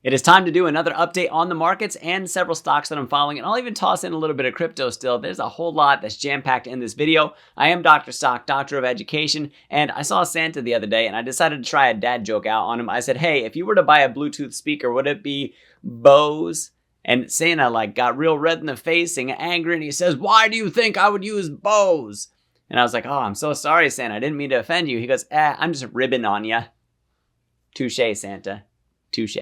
It is time to do another update on the markets and several stocks that I'm following, and I'll even toss in a little bit of crypto still. There's a whole lot that's jam-packed in this video. I am Dr. Stock, Doctor of Education, and I saw Santa the other day, and I decided to try a dad joke out on him. I said, hey, if you were to buy a Bluetooth speaker, would it be Bose? And Santa got real red in the face and angry, and he says, why do you think I would use Bose? And I was like, oh, I'm so sorry, Santa. I didn't mean to offend you. He goes, I'm just ribbing on ya. Touche, Santa. Touche.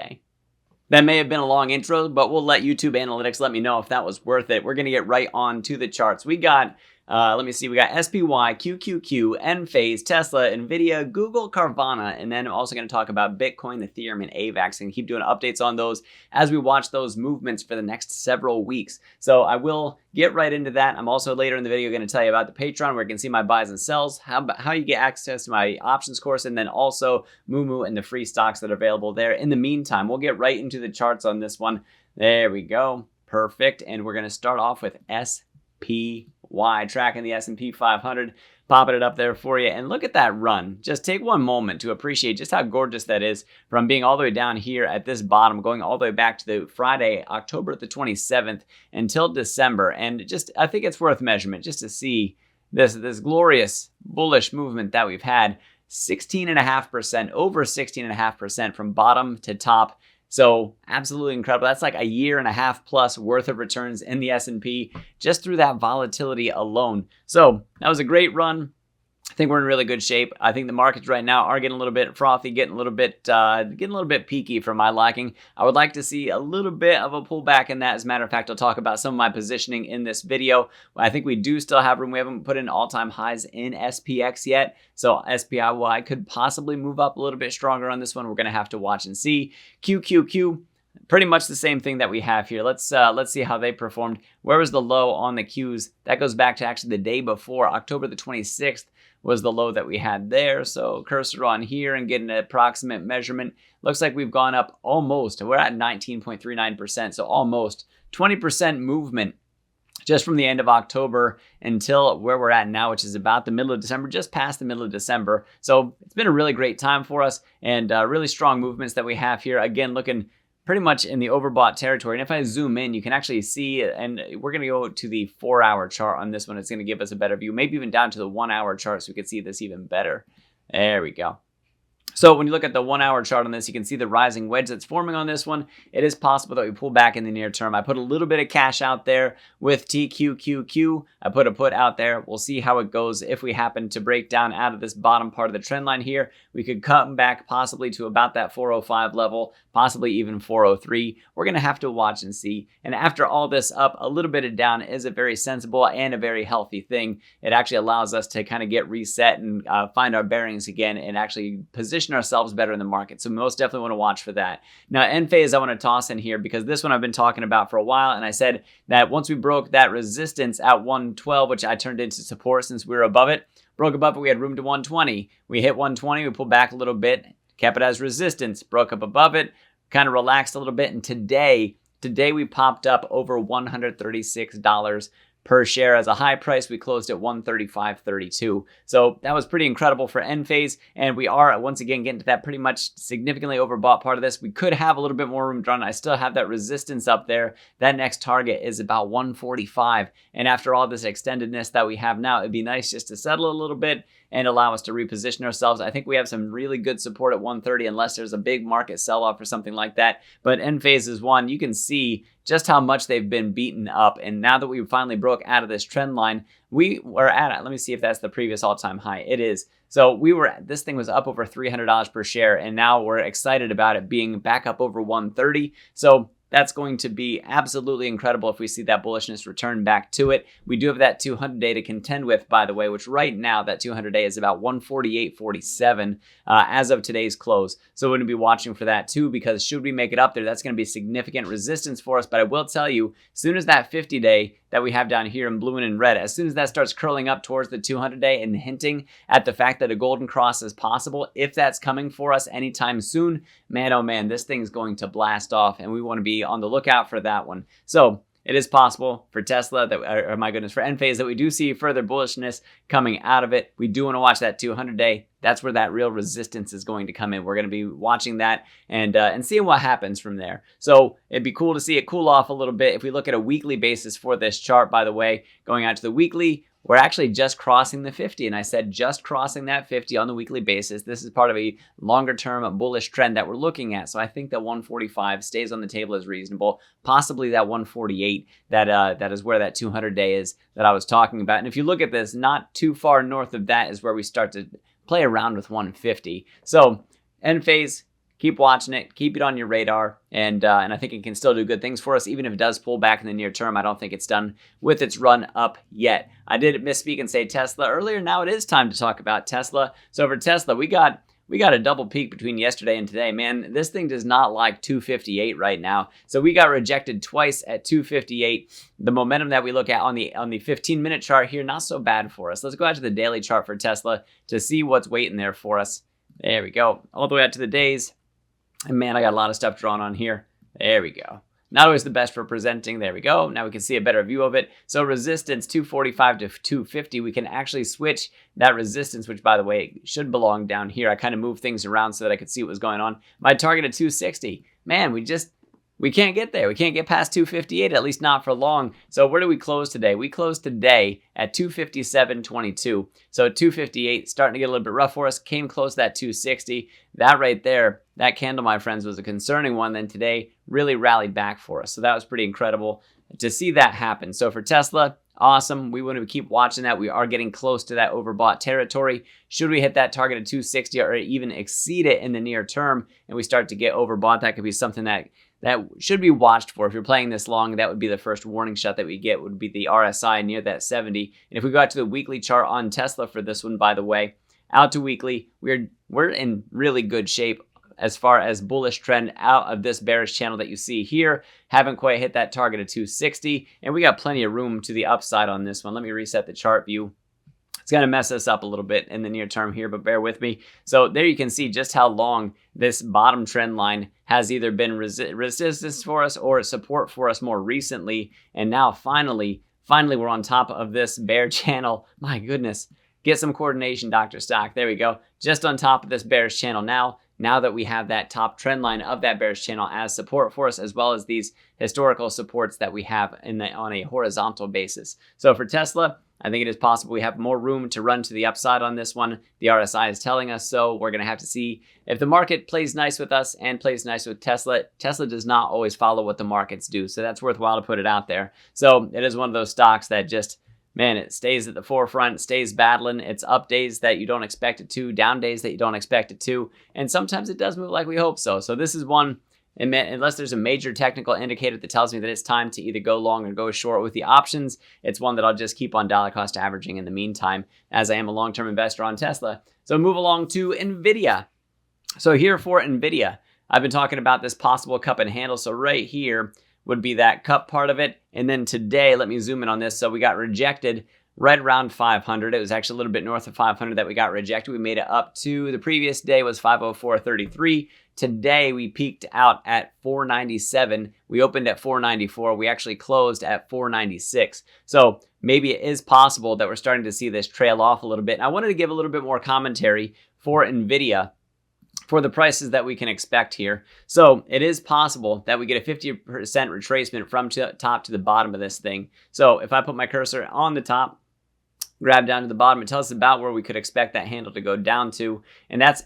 That may have been a long intro, but we'll let YouTube Analytics let me know if that was worth it. We're going to get right on to the charts. We got, let me see, we got SPY, QQQ, Enphase, Tesla, NVIDIA, Google, Carvana, and then I'm also going to talk about Bitcoin, Ethereum, and AVAX, and keep doing updates on those as we watch those movements for the next several weeks. So I will get right into that. I'm also later in the video going to tell you about the Patreon where you can see my buys and sells, how you get access to my options course, and then also Moomoo and the free stocks that are available there. In the meantime, we'll get right into the charts on this one. There we go. Perfect. And we're going to start off with SPY, tracking the S&P 500, popping it up there for you. And look at that run. Just take one moment to appreciate just how gorgeous that is, from being all the way down here at this bottom, going all the way back to the Friday, October the 27th until December. And just, I think it's worth measurement just to see this glorious bullish movement that we've had. 16.5%, over 16.5% from bottom to top. So absolutely incredible. That's like a year and a half plus worth of returns in the S&P just through that volatility alone. So that was a great run. I think we're in really good shape. I think the markets right now are getting a little bit frothy, getting a little bit peaky for my liking. I would like to see a little bit of a pullback in that. As a matter of fact, I'll talk about some of my positioning in this video. I think we do still have room. We haven't put in all-time highs in SPX yet, so SPY could possibly move up a little bit stronger on this one. We're going to have to watch and see. QQQ. Pretty much the same thing that we have here. Let's see how they performed. Where was the low on the Qs? That goes back to actually the day before. October the 26th was the low that we had there. So cursor on here and get an approximate measurement. Looks like we've gone up almost. We're at 19.39%, so almost 20% movement just from the end of October until where we're at now, which is about the middle of December, just past the middle of December. So it's been a really great time for us, and really strong movements that we have here. Again, looking pretty much in the overbought territory. And if I zoom in, you can actually see, and we're going to go to the 4-hour chart on this one. It's going to give us a better view, maybe even down to the 1-hour chart so we can see this even better. There we go. So when you look at the 1-hour chart on this, you can see the rising wedge that's forming on this one. It is possible that we pull back in the near term. I put a little bit of cash out there with TQQQ. I put a put out there. We'll see how it goes. If we happen to break down out of this bottom part of the trend line here, we could come back possibly to about that 405 level, possibly even 403. We're going to have to watch and see. And after all this up, a little bit of down is a very sensible and a very healthy thing. It actually allows us to kind of get reset and find our bearings again and actually position ourselves better in the market. So most definitely want to watch for that. Now, Enphase I want to toss in here because this one I've been talking about for a while, and I said that once we broke that resistance at 112, which I turned into support since we were above it, broke above it, we had room to 120. We hit 120, we pulled back a little bit, kept it as resistance, broke up above it, kind of relaxed a little bit, and today we popped up over $136 per share as a high price. We closed at $135.32. So that was pretty incredible for Enphase. And we are once again getting to that pretty much significantly overbought part of this. We could have a little bit more room drawn. I still have that resistance up there. That next target is about 145. And after all this extendedness that we have now, it'd be nice just to settle a little bit and allow us to reposition ourselves. I think we have some really good support at 130 unless there's a big market sell-off or something like that. But Enphase is one. You can see just how much they've been beaten up. And now that we finally broke out of this trend line, we were at, let me see if that's the previous all-time high. It is. So this thing was up over $300 per share, and now we're excited about it being back up over 130. So that's going to be absolutely incredible if we see that bullishness return back to it. We do have that 200-day to contend with, by the way, which right now that 200-day is about 148.47 as of today's close. So we're going to be watching for that too, because should we make it up there, that's going to be significant resistance for us. But I will tell you, as soon as that 50-day that we have down here in blue and in red, as soon as that starts curling up towards the 200-day and hinting at the fact that a golden cross is possible, if that's coming for us anytime soon, man, oh man, this thing's going to blast off, and we want to be on the lookout for that one. So it is possible for Tesla that, or my goodness, for Enphase that we do see further bullishness coming out of it. We do want to watch that 200-day. That's where that real resistance is going to come in. We're going to be watching that and seeing what happens from there. So it'd be cool to see it cool off a little bit. If we look at a weekly basis for this chart, by the way, going out to the weekly, we're actually just crossing the 50, and I said just crossing that 50 on the weekly basis. This is part of a longer-term bullish trend that we're looking at, so I think that 145 stays on the table as reasonable, possibly that 148 that is where that 200-day is that I was talking about. And if you look at this, not too far north of that is where we start to play around with 150. So Enphase, keep watching it, keep it on your radar, and I think it can still do good things for us, even if it does pull back in the near term. I don't think it's done with its run up yet. I did misspeak and say Tesla earlier. Now it is time to talk about Tesla. So for Tesla, we got a double peak between yesterday and today. Man, this thing does not like 258 right now. So we got rejected twice at 258. The momentum that we look at on the 15-minute chart here, not so bad for us. Let's go out to the daily chart for Tesla to see what's waiting there for us. There we go. All the way out to the days. And man, I got a lot of stuff drawn on here. There we go. Not always the best for presenting. There we go. Now we can see a better view of it. So resistance 245 to 250. We can actually switch that resistance, which by the way, should belong down here. I kind of moved things around so that I could see what was going on. My target at 260. Man, we can't get there. We can't get past 258, at least not for long. So where do we close today? We closed today at 257.22. So 258, starting to get a little bit rough for us. Came close to that 260. That right there, that candle, my friends, was a concerning one. Then today really rallied back for us. So that was pretty incredible to see that happen. So for Tesla, awesome. We want to keep watching that. We are getting close to that overbought territory. Should we hit that target at 260 or even exceed it in the near term and we start to get overbought, that could be something that should be watched for. If you're playing this long, that would be the first warning shot that we get, would be the RSI near that 70. And if we go out to the weekly chart on Tesla for this one, by the way, out to weekly, we're in really good shape as far as bullish trend out of this bearish channel that you see here. Haven't quite hit that target of 260, and we got plenty of room to the upside on this one. Let me reset the chart view. It's going to mess us up a little bit in the near term here, but bear with me. So there you can see just how long this bottom trend line has either been resistance for us or support for us more recently. And now finally we're on top of this bear channel. My goodness, get some coordination, Dr. Stock. There we go. Just on top of this bearish channel now that we have that top trend line of that bearish channel as support for us, as well as these historical supports that we have on a horizontal basis. So for Tesla, I think it is possible we have more room to run to the upside on this one. The RSI is telling us so. We're going to have to see if the market plays nice with us and plays nice with Tesla. Tesla does not always follow what the markets do, so that's worthwhile to put it out there. So it is one of those stocks that just, man, it stays at the forefront, stays battling. It's up days that you don't expect it to, down days that you don't expect it to, and sometimes it does move like we hope so. So this is one, unless there's a major technical indicator that tells me that it's time to either go long or go short with the options, it's one that I'll just keep on dollar cost averaging in the meantime, as I am a long-term investor on Tesla. So move along to NVIDIA. So here for NVIDIA, I've been talking about this possible cup and handle. So right here would be that cup part of it. And then today, let me zoom in on this. So we got rejected right around 500. It was actually a little bit north of 500 that we got rejected. We made it up to the previous day was 504.33. Today we peaked out at 497. We opened at 494. We actually closed at 496. So maybe it is possible that we're starting to see this trail off a little bit. And I wanted to give a little bit more commentary for NVIDIA for the prices that we can expect here. So it is possible that we get a 50% retracement from top to the bottom of this thing. So if I put my cursor on the top, grab down to the bottom, it tells us about where we could expect that handle to go down to. And that's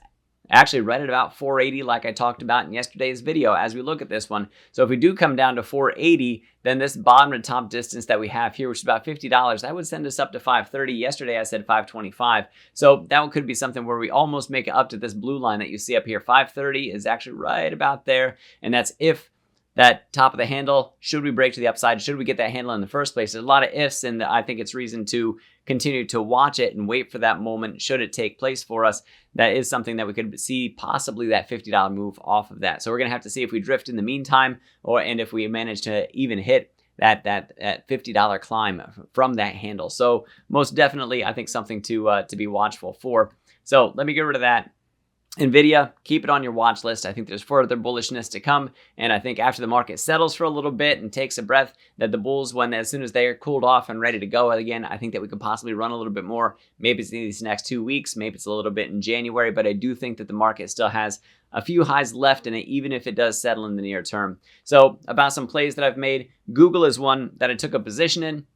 actually right at about 480, like I talked about in yesterday's video as we look at this one. So if we do come down to 480, then this bottom to top distance that we have here, which is about $50, that would send us up to 530. Yesterday I said 525. So that could be something where we almost make it up to this blue line that you see up here. 530 is actually right about there. And that's if that top of the handle, should we break to the upside? Should we get that handle in the first place? There's a lot of ifs, and I think it's reason to continue to watch it and wait for that moment. Should it take place for us, that is something that we could see possibly that $50 move off of that. So we're going to have to see if we drift in the meantime, and if we manage to even hit that $50 climb from that handle. So most definitely, I think something to be watchful for. So let me get rid of that. NVIDIA, keep it on your watch list. I think there's further bullishness to come. And I think after the market settles for a little bit and takes a breath, that the bulls, as soon as they're cooled off and ready to go again, I think that we could possibly run a little bit more. Maybe it's in these next 2 weeks. Maybe it's a little bit in January. But I do think that the market still has a few highs left in it, even if it does settle in the near term. So about some plays that I've made, Google is one that I took a position in.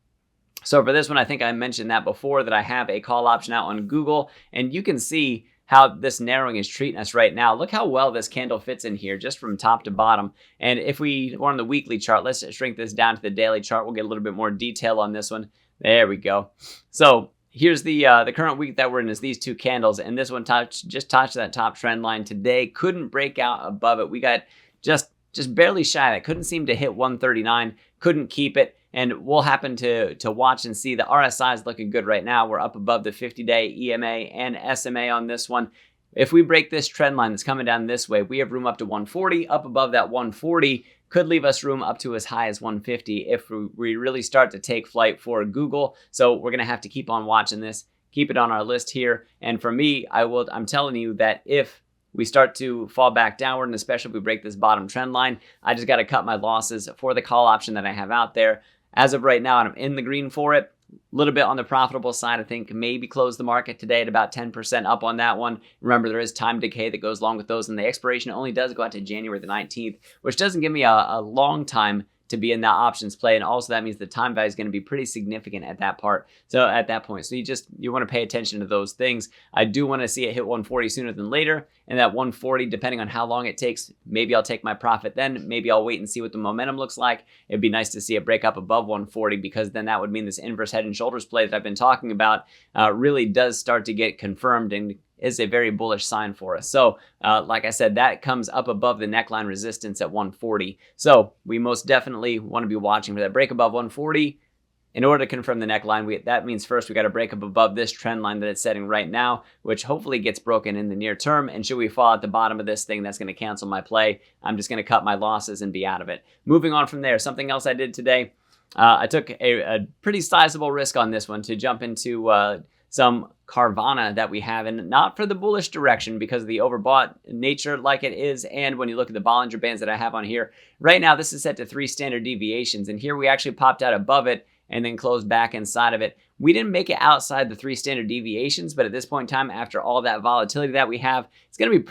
So for this one, I think I mentioned that before, that I have a call option out on Google. And you can see how this narrowing is treating us right now. Look how well this candle fits in here, just from top to bottom. And if we were on the weekly chart, let's shrink this down to the daily chart. We'll get a little bit more detail on this one. There we go. So here's the current week that we're in is these two candles, and this one just touched that top trend line today. Couldn't break out above it. We got just barely shy of it. Couldn't seem to hit 139. Couldn't keep it. And we'll happen to watch and see the RSI is looking good right now. We're up above the 50-day EMA and SMA on this one. If we break this trend line that's coming down this way, we have room up to 140. Up above that 140 could leave us room up to as high as 150 if we really start to take flight for Google. So we're going to have to keep on watching this, keep it on our list here. And for me, I'm telling you that if we start to fall back downward, and especially if we break this bottom trend line, I just got to cut my losses for the call option that I have out there. As of right now, I'm in the green for it. A little bit on the profitable side. I think maybe close the market today at about 10% up on that one. Remember, there is time decay that goes along with those, and the expiration only does go out to January the 19th, which doesn't give me a long time to be in that options play. And also that means the time value is going to be pretty significant at that point. So you want to pay attention to those things. I do want to see it hit 140 sooner than later. And that 140, depending on how long it takes, maybe I'll take my profit then. Maybe I'll wait and see what the momentum looks like. It'd be nice to see it break up above 140, because then that would mean this inverse head and shoulders play that I've been talking about really does start to get confirmed and is a very bullish sign for us. So like I said, that comes up above the neckline resistance at 140. So we most definitely want to be watching for that break above 140. In order to confirm the neckline, that means first we got to break up above this trend line that it's setting right now, which hopefully gets broken in the near term. And should we fall at the bottom of this thing, that's going to cancel my play. I'm just going to cut my losses and be out of it. Moving on from there, something else I did today, I took a pretty sizable risk on this one to jump into some Carvana that we have, and not for the bullish direction because of the overbought nature like it is. And when you look at the Bollinger Bands that I have on here right now, this is set to 3 standard deviations, and here we actually popped out above it and then closed back inside of it. We didn't make it outside the 3 standard deviations, but at this point in time, after all that volatility that we have, it's going to be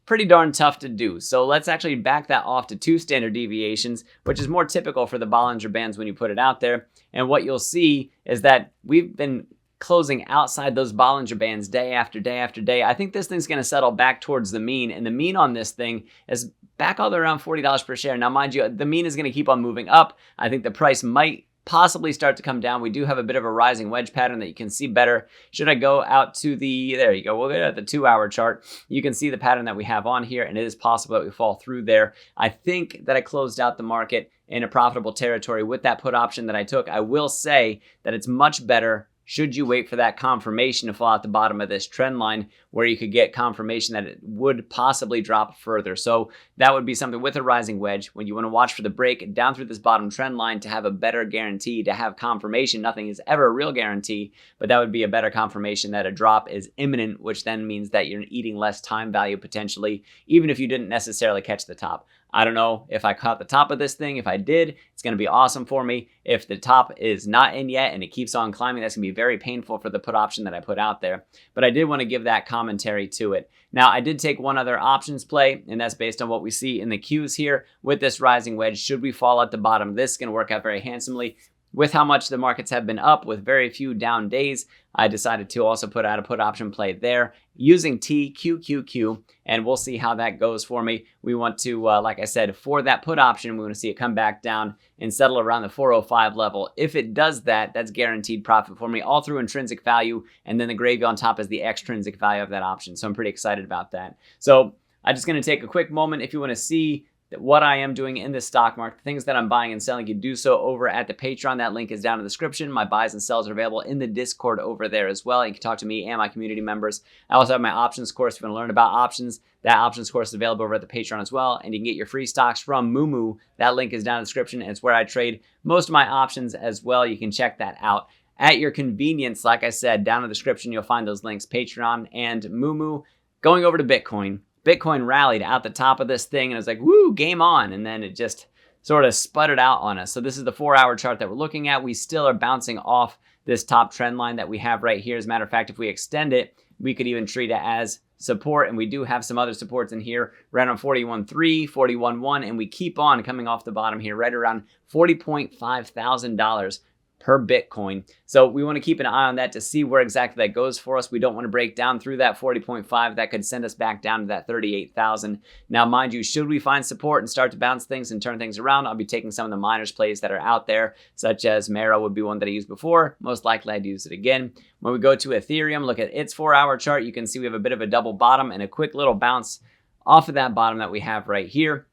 pretty darn tough to do. So let's actually back that off to 2 standard deviations, which is more typical for the Bollinger Bands when you put it out there. And what you'll see is that we've been closing outside those Bollinger Bands day after day after day. I think this thing's going to settle back towards the mean, and the mean on this thing is back all the way around $40 per share. Now, mind you, the mean is going to keep on moving up. I think the price might possibly start to come down. We do have a bit of a rising wedge pattern that you can see better. Should I go out to there you go, we'll go at the 2-hour chart. You can see the pattern that we have on here, and it is possible that we fall through there. I think that I closed out the market in a profitable territory with that put option that I took. I will say that it's much better should you wait for that confirmation to fall out the bottom of this trend line, where you could get confirmation that it would possibly drop further. So that would be something with a rising wedge when you want to watch for the break down through this bottom trend line to have a better guarantee, to have confirmation. Nothing is ever a real guarantee, but that would be a better confirmation that a drop is imminent, which then means that you're eating less time value potentially, even if you didn't necessarily catch the top. I don't know if I caught the top of this thing. If I did, it's going to be awesome for me. If the top is not in yet and it keeps on climbing, that's going to be very painful for the put option that I put out there. But I did want to give that commentary to it. Now, I did take one other options play, and that's based on what we see in the cues here with this rising wedge. Should we fall at the bottom, this is going to work out very handsomely. With how much the markets have been up with very few down days, I decided to also put out a put option play there using TQQQ, and we'll see how that goes for me. We want to, like I said, for that put option, we want to see it come back down and settle around the 405 level. If it does that, that's guaranteed profit for me all through intrinsic value, and then the gravy on top is the extrinsic value of that option. So I'm pretty excited about that. So I'm just going to take a quick moment. If you want to see what I am doing in the stock market, things that I'm buying and selling, you do so over at the Patreon. That link is down in the description. My buys and sells are available in the Discord over there as well. You can talk to me and my community members. I also have my options course. If you want to learn about options, that options course is available over at the Patreon as well. And you can get your free stocks from Moo. That link is down in the description. And it's where I trade most of my options as well. You can check that out at your convenience. Like I said, down in the description, you'll find those links, Patreon and Moo. going over to Bitcoin. Bitcoin rallied out the top of this thing and it was like, woo, game on. And then it just sort of sputtered out on us. So this is the 4-hour chart that we're looking at. We still are bouncing off this top trend line that we have right here. As a matter of fact, if we extend it, we could even treat it as support. And we do have some other supports in here right on 41.3, 41.1, and we keep on coming off the bottom here right around $40.5 thousand per Bitcoin. So we want to keep an eye on that to see where exactly that goes for us. We don't want to break down through that 40.5. That could send us back down to that 38,000. Now, mind you, should we find support and start to bounce things and turn things around, I'll be taking some of the miners plays that are out there, such as Mara would be one that I used before. Most likely I'd use it again. When we go to Ethereum, look at its 4-hour chart, you can see we have a bit of a double bottom and a quick little bounce off of that bottom that we have right here.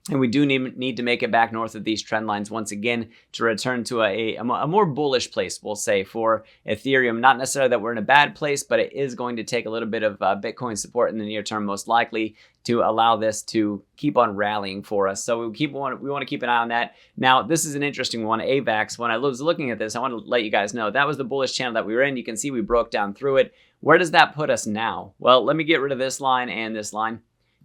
And we do need to make it back north of these trend lines once again to return to a more bullish place, we'll say, for Ethereum. Not necessarily that we're in a bad place, but it is going to take a little bit of Bitcoin support in the near term, most likely, to allow this to keep on rallying for us. So we want to keep an eye on that. Now, this is an interesting one, AVAX. When I was looking at this, I want to let you guys know that was the bullish channel that we were in. You can see we broke down through it. Where does that put us now? Well, let me get rid of this line and this line.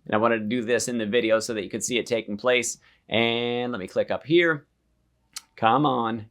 And I wanted to do this in the video so that you could see it taking place. And let me click up here. Come on.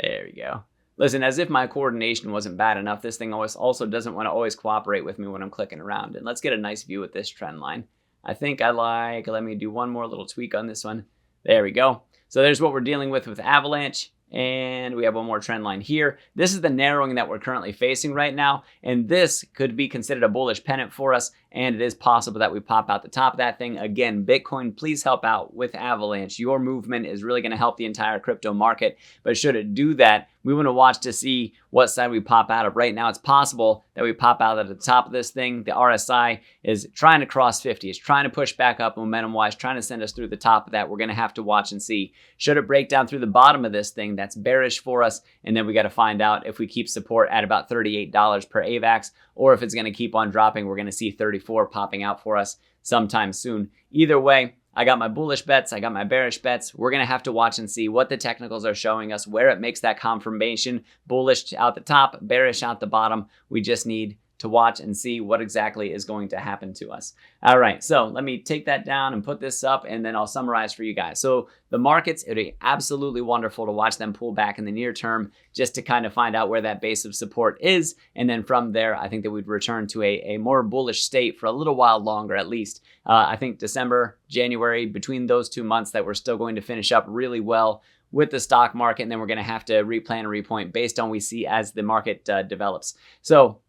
There we go. Listen, as if my coordination wasn't bad enough, this thing also doesn't want to always cooperate with me when I'm clicking around. And let's get a nice view with this trend line. I think let me do one more little tweak on this one. There we go. So there's what we're dealing with Avalanche. And we have one more trend line here. This is the narrowing that we're currently facing right now. And this could be considered a bullish pennant for us. And it is possible that we pop out the top of that thing. Again, Bitcoin, please help out with Avalanche. Your movement is really going to help the entire crypto market. But should it do that, we want to watch to see what side we pop out of. Right now, it's possible that we pop out at the top of this thing. The RSI is trying to cross 50. It's trying to push back up momentum-wise, trying to send us through the top of that. We're going to have to watch and see. Should it break down through the bottom of this thing, that's bearish for us. And then we got to find out if we keep support at about $38 per AVAX, or if it's going to keep on dropping. We're going to see 34 popping out for us sometime soon. Either way, I got my bullish bets, I got my bearish bets. We're going to have to watch and see what the technicals are showing us, where it makes that confirmation. Bullish out the top, bearish out the bottom. We just need to watch and see what exactly is going to happen to us. All right, so let me take that down and put this up, and then I'll summarize for you guys. So the markets, it would be absolutely wonderful to watch them pull back in the near term just to kind of find out where that base of support is. And then from there, I think that we'd return to a more bullish state for a little while longer at least. I think December, January, between those 2 months that we're still going to finish up really well with the stock market, and then we're going to have to replan and repoint based on what we see as the market develops. So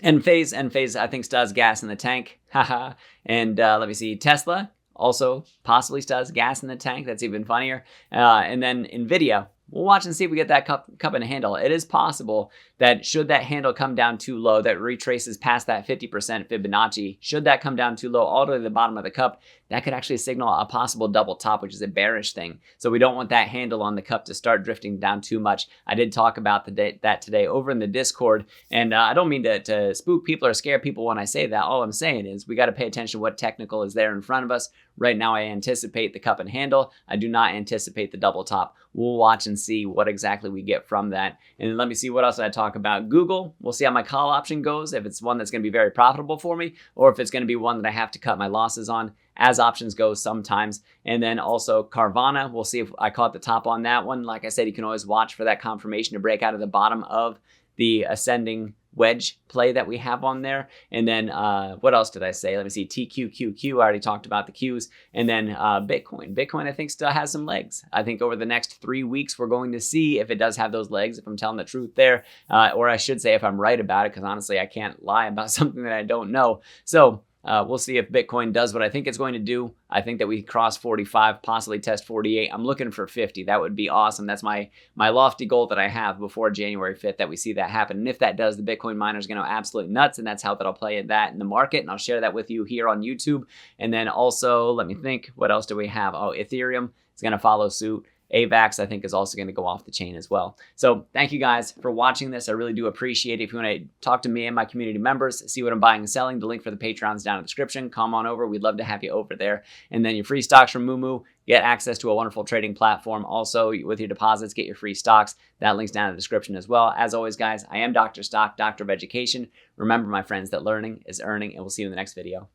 End phase, I think, still has gas in the tank. Haha. And let me see, Tesla also possibly still has gas in the tank. That's even funnier. And then NVDA. We'll watch and see if we get that cup and handle. It is possible that should that handle come down too low, that retraces past that 50% Fibonacci, should that come down too low all the way to the bottom of the cup, that could actually signal a possible double top, which is a bearish thing. So we don't want that handle on the cup to start drifting down too much. I did talk about that today over in the Discord, and I don't mean to spook people or scare people when I say that. All I'm saying is we got to pay attention to what technical is there in front of us. Right now, I anticipate the cup and handle. I do not anticipate the double top. We'll watch and see what exactly we get from that. And let me see what else I talk about. Google, we'll see how my call option goes, if it's one that's going to be very profitable for me, or if it's going to be one that I have to cut my losses on, as options go sometimes. And then also Carvana, we'll see if I caught the top on that one. Like I said, you can always watch for that confirmation to break out of the bottom of the ascending wedge play that we have on there. And then what else did I say? Let me see, TQQQ, I already talked about the Qs. And then Bitcoin I think still has some legs. I think over the next 3 weeks we're going to see if it does have those legs, if I'm telling the truth there, or I should say if I'm right about it, because honestly I can't lie about something that I don't know. So we'll see if Bitcoin does what I think it's going to do. I think that we cross 45, possibly test 48. I'm looking for 50. That would be awesome. That's my lofty goal that I have before January 5th, that we see that happen. And if that does, the Bitcoin miners are going to go absolutely nuts, and that's how that'll play that in the market. And I'll share that with you here on YouTube. And then also, let me think, what else do we have? Oh, Ethereum is going to follow suit. AVAX, I think, is also going to go off the chain as well. So thank you guys for watching this. I really do appreciate it. If you want to talk to me and my community members, see what I'm buying and selling, the link for the Patreon's down in the description. Come on over. We'd love to have you over there. And then your free stocks from Moomoo, get access to a wonderful trading platform. Also, with your deposits, get your free stocks. That link's down in the description as well. As always, guys, I am Dr. Stock, Doctor of Education. Remember, my friends, that learning is earning, and we'll see you in the next video.